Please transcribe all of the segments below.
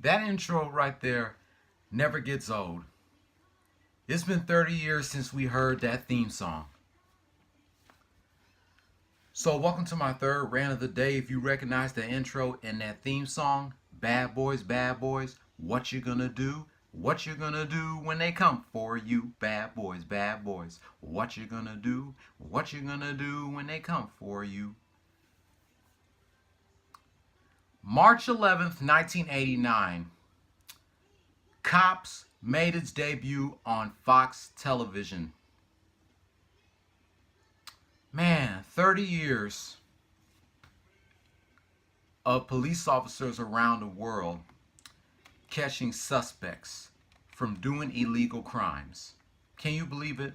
That intro right there never gets old. It's been 30 years since we heard that theme song. So welcome to my third rant of the day. If you recognize the intro and that theme song, bad boys, what you gonna do? What you gonna do when they come for you? Bad boys, what you gonna do? What you gonna do when they come for you? March 11th, 1989. Cops made its debut on Fox television. Man, 30 years of police officers around the world catching suspects from doing illegal crimes. Can you believe it?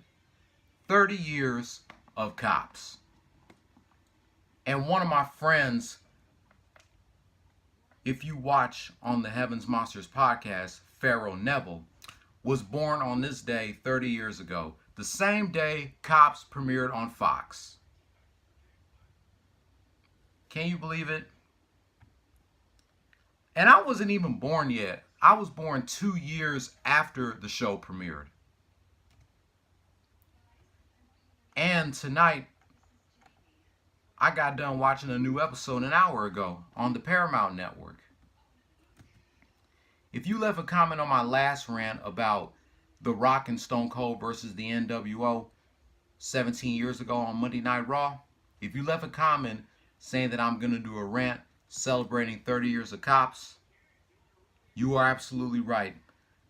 30 years of cops. And one of my friends, if you watch on the Heavens Monsters podcast, Pharaoh Neville, was born on this day 30 years ago. The same day Cops premiered on Fox. Can you believe it? And I wasn't even born yet. I was born 2 years after the show premiered. And tonight, I got done watching a new episode an hour ago on the Paramount Network. If you left a comment on my last rant about The Rock and Stone Cold versus the NWO 17 years ago on Monday Night Raw, if you left a comment saying that I'm going to do a rant celebrating 30 years of Cops, you are absolutely right.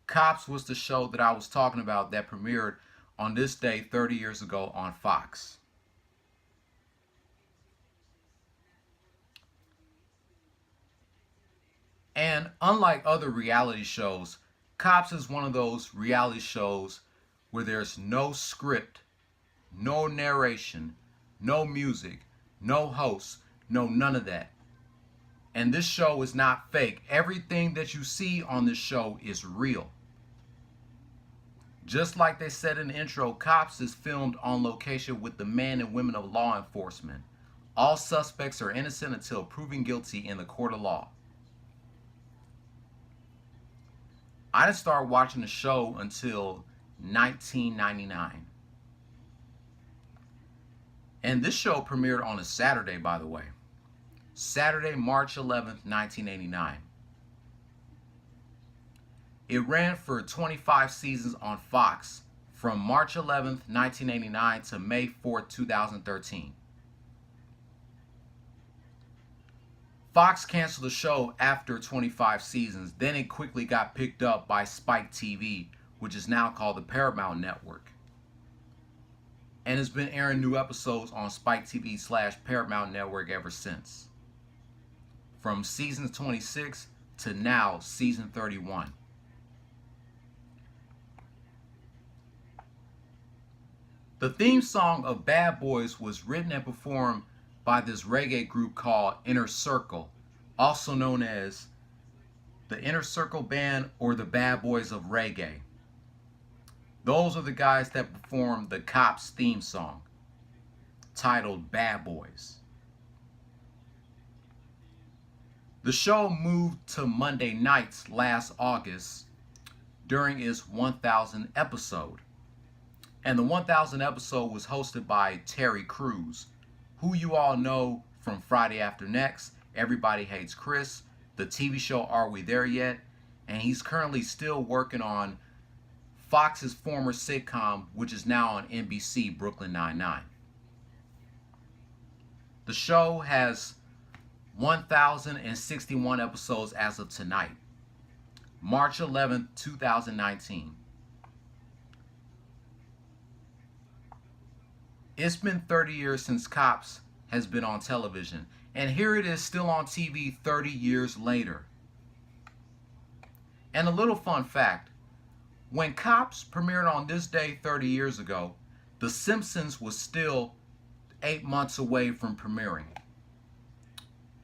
Cops was the show that I was talking about that premiered on this day 30 years ago on Fox. And unlike other reality shows, Cops is one of those reality shows where there's no script, no narration, no music, no host, no none of that. And this show is not fake. Everything that you see on this show is real. Just like they said in the intro, Cops is filmed on location with the men and women of law enforcement. All suspects are innocent until proven guilty in the court of law. I didn't start watching the show until 1999. And this show premiered on a Saturday, by the way. Saturday, March 11th, 1989. It ran for 25 seasons on Fox from March 11th, 1989 to May 4th, 2013. Fox canceled the show after 25 seasons. Then it quickly got picked up by Spike TV, which is now called the Paramount Network. And has been airing new episodes on Spike TV/Paramount Network ever since. From season 26 to now season 31. The theme song of Bad Boys was written and performed by this reggae group called Inner Circle, also known as the Inner Circle Band or the Bad Boys of Reggae. Those are the guys that performed the Cops theme song, titled Bad Boys. The show moved to Monday nights last August during its 1000th episode. And the 1000th episode was hosted by Terry Crews, who you all know from Friday After Next, Everybody Hates Chris, the TV show Are We There Yet? And he's currently still working on Fox's former sitcom, which is now on NBC, Brooklyn Nine-Nine. The show has 1,061 episodes as of tonight, March 11th, 2019. It's been 30 years since Cops has been on television, and here it is still on TV 30 years later. And a little fun fact, when Cops premiered on this day 30 years ago, The Simpsons was still 8 months away from premiering.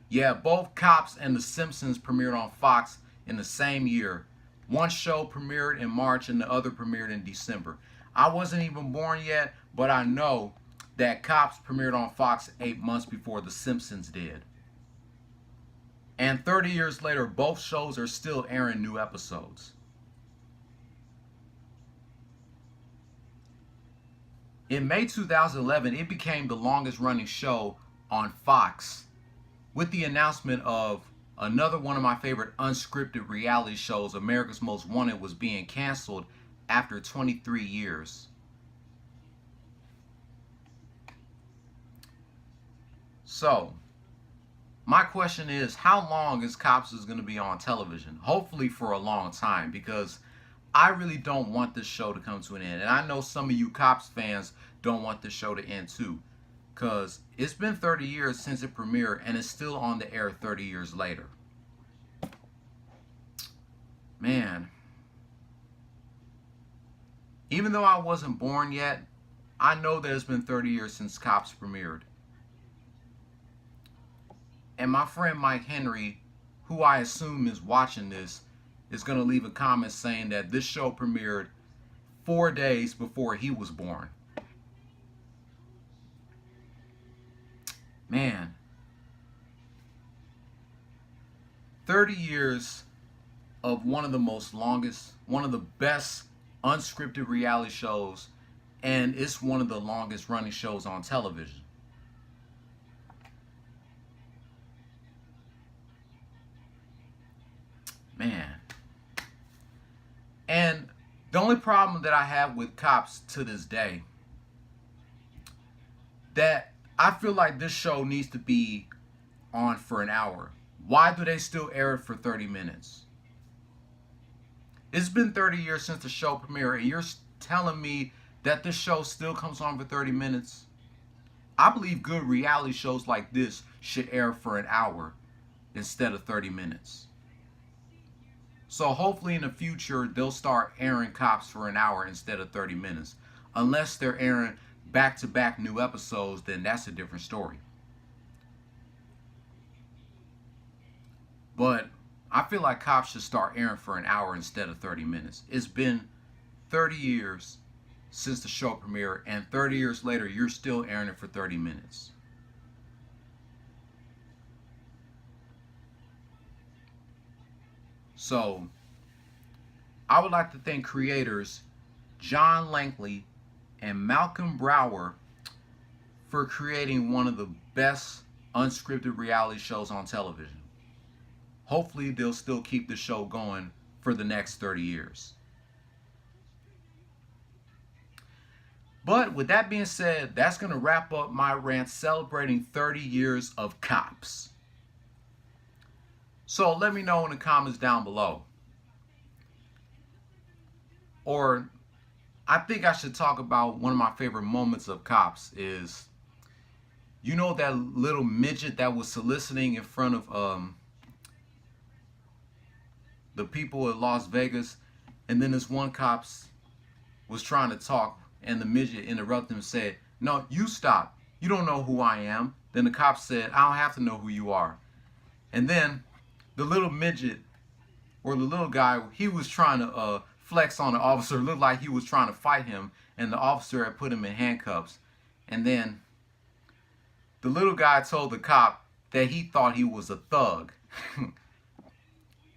Yeah, both Cops and The Simpsons premiered on Fox in the same year. One show premiered in March and the other premiered in December. I wasn't even born yet, but I know that Cops premiered on Fox 8 months before The Simpsons did. And 30 years later, both shows are still airing new episodes. In May 2011, it became the longest running show on Fox, with the announcement of another one of my favorite unscripted reality shows, America's Most Wanted, was being canceled after 23 years. So, my question is, how long is Cops going to be on television? Hopefully for a long time, because I really don't want this show to come to an end. And I know some of you Cops fans don't want this show to end too, because it's been 30 years since it premiered and it's still on the air 30 years later. Man, even though I wasn't born yet, I know that it's been 30 years since Cops premiered. And my friend Mike Henry, who I assume is watching this, is going to leave a comment saying that this show premiered 4 days before he was born. Man, 30 years of one of the best unscripted reality shows, and it's one of the longest running shows on television. Man. And the only problem that I have with Cops to this day, that I feel like this show needs to be on for an hour. Why do they still air it for 30 minutes? It's been 30 years since the show premiered, and you're telling me that this show still comes on for 30 minutes? I believe good reality shows like this should air for an hour instead of 30 minutes. So hopefully in the future, they'll start airing Cops for an hour instead of 30 minutes. Unless they're airing back-to-back new episodes, then that's a different story. But I feel like Cops should start airing for an hour instead of 30 minutes. It's been 30 years since the show premiered, and 30 years later, you're still airing it for 30 minutes. So, I would like to thank creators John Langley and Malcolm Brower for creating one of the best unscripted reality shows on television. Hopefully, they'll still keep the show going for the next 30 years. But with that being said, that's going to wrap up my rant celebrating 30 years of Cops. So let me know in the comments down below. Or I think I should talk about one of my favorite moments of Cops is, you know, that little midget that was soliciting in front of the people in Las Vegas, and then this one cop was trying to talk, and the midget interrupted him and said, "No, you stop. You don't know who I am." Then the cop said, "I don't have to know who you are." And then the little midget, or the little guy, he was trying to flex on the officer. It looked like he was trying to fight him, and the officer had put him in handcuffs. And then the little guy told the cop that he thought he was a thug.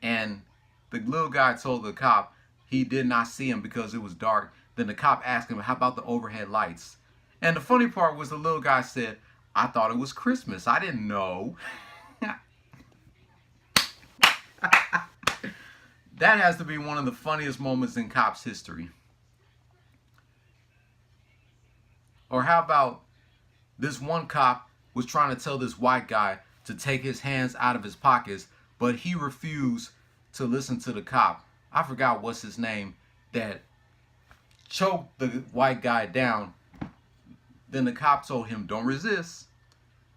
And the little guy told the cop he did not see him because it was dark. Then the cop asked him, "How about the overhead lights?" And the funny part was the little guy said, "I thought it was Christmas. I didn't know." That has to be one of the funniest moments in Cops history. Or how about this one cop was trying to tell this white guy to take his hands out of his pockets, but he refused to listen to the cop. I forgot what's his name, that choked the white guy down. Then the cop told him, "Don't resist.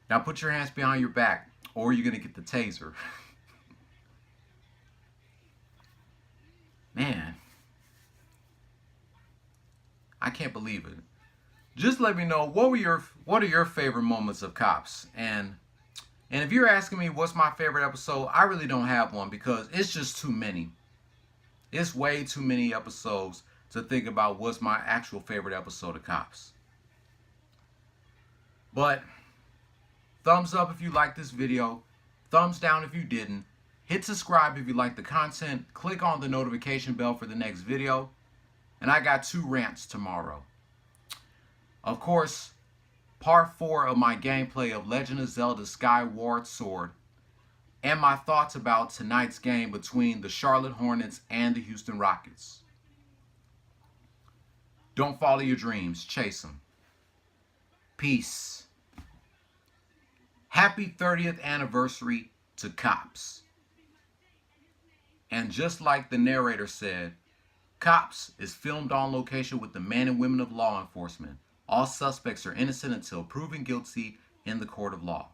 Now put your hands behind your back or you're going to get the taser." Man, I can't believe it. Just let me know what are your favorite moments of Cops, and if you're asking me what's my favorite episode, I really don't have one because it's just too many. It's way too many episodes to think about what's my actual favorite episode of Cops. But thumbs up if you like this video. thumbs down if you didn't, hit subscribe if you like the content, click on the notification bell for the next video, and I got 2 rants tomorrow. Of course, part 4 of my gameplay of Legend of Zelda Skyward Sword, and my thoughts about tonight's game between the Charlotte Hornets and the Houston Rockets. Don't follow your dreams, chase them. Peace. Happy 30th anniversary to Cops. And just like the narrator said, Cops is filmed on location with the men and women of law enforcement. All suspects are innocent until proven guilty in the court of law.